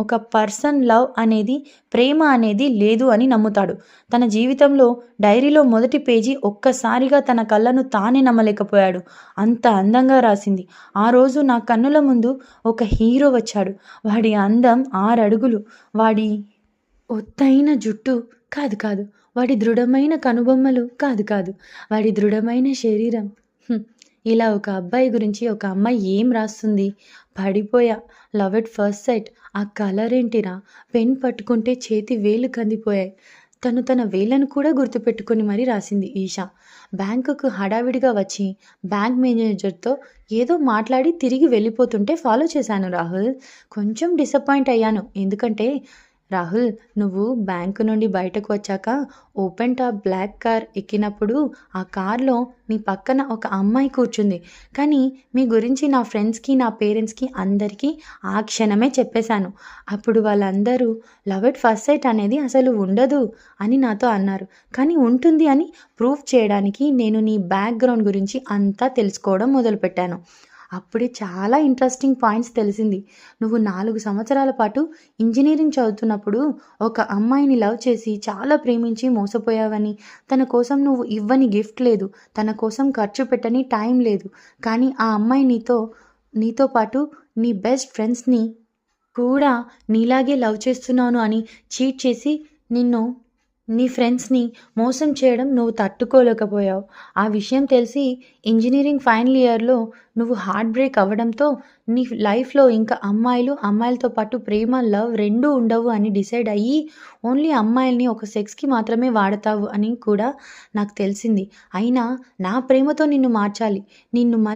ఒక person love అనేది, ప్రేమ అనేది లేదు అని నమ్ముతాడు. తన జీవితంలో డైరీలో మొదటి పేజీ ఒక్కసారిగా తన కళ్ళను తానే నమ్మలేకపోయాడు. అంత అందంగా రాసింది. ఆ రోజు నా కన్నుల ముందు ఒక హీరో వచ్చాడు. వాడి అందం 6 అడుగులు. వాడి ఒత్తైన జుట్టు కాదు కాదు. వాడి దృఢమైన కనుబొమ్మలు కాదు కాదు. వాడి దృఢమైన శరీరం. హ్మ్. ఇలా ఒక అబ్బాయి గురించి ఒక అమ్మాయి ఏం రాస్తుంది? పడిపోయా. Love at first sight. ఆ కలర్ ఏంటిరా! పెన్ పట్టుకుంటే చేతి వేళ్ళు కందిపోయాయి. తన వేళ్ళను కూడా గుర్తుపెట్టుకొని మరీ రాసింది ఈష. బ్యాంకుకు హడావిడిగా వచ్చి బ్యాంక్ మేనేజర్‌తో ఏదో మాట్లాడి తిరిగి వెళ్ళిపోతుంటే ఫాలో చేశాను రాహుల్. కొంచెం డిసప్పాయింట్ అయ్యాను. ఎందుకంటే రాహుల్, నువ్వు బ్యాంకు నుండి బయటకు వచ్చాక ఓపెన్ టాప్ బ్లాక్ కార్ ఎక్కినప్పుడు ఆ కార్‌లో నీ పక్కన ఒక అమ్మాయి కూర్చుంది. కానీ మీ గురించి నా ఫ్రెండ్స్‌కి, నా పేరెంట్స్‌కి అందరికీ ఆ క్షణమే చెప్పేశాను. అప్పుడు వాళ్ళందరూ లవ్ ఎట్ ఫస్ట్ సైట్ అనేది అసలు ఉండదు అని నాతో అన్నారు. కానీ ఉంటుంది అని ప్రూవ్ చేయడానికి నేను నీ బ్యాక్‌గ్రౌండ్ గురించి అంతా తెలుసుకోవడం మొదలుపెట్టాను. అప్పుడే చాలా ఇంట్రెస్టింగ్ పాయింట్స్ తెలిసింది. నువ్వు 4 సంవత్సరాల పాటు ఇంజినీరింగ్ చదువుతున్నప్పుడు ఒక అమ్మాయిని లవ్ చేసి చాలా ప్రేమించి మోసపోయావని, తన కోసం నువ్వు ఇవ్వని గిఫ్ట్ లేదు, తన కోసం ఖర్చు పెట్టని టైం లేదు. కానీ ఆ అమ్మాయి నీతో పాటు నీ బెస్ట్ ఫ్రెండ్స్‌ని కూడా నీలాగే లవ్ చేస్తున్నాను అని చీట్ చేసి నిన్ను నీ ఫ్రెండ్స్‌ని మోసం చేయడం నువ్వు తట్టుకోలేకపోయావు. ఆ విషయం తెలిసి ఇంజినీరింగ్ ఫైనల్ ఇయర్‌లో నువ్వు హార్ట్ బ్రేక్ అవ్వడంతో నీ లైఫ్‌లో ఇంకా అమ్మాయిలతో పాటు ప్రేమ, లవ్ రెండూ ఉండవు అని డిసైడ్ అయ్యి ఓన్లీ అమ్మాయిల్ని ఒక సెక్స్‌కి మాత్రమే వాడతావు అని కూడా నాకు తెలిసింది. అయినా నా ప్రేమతో నిన్ను మార్చాలి. నిన్ను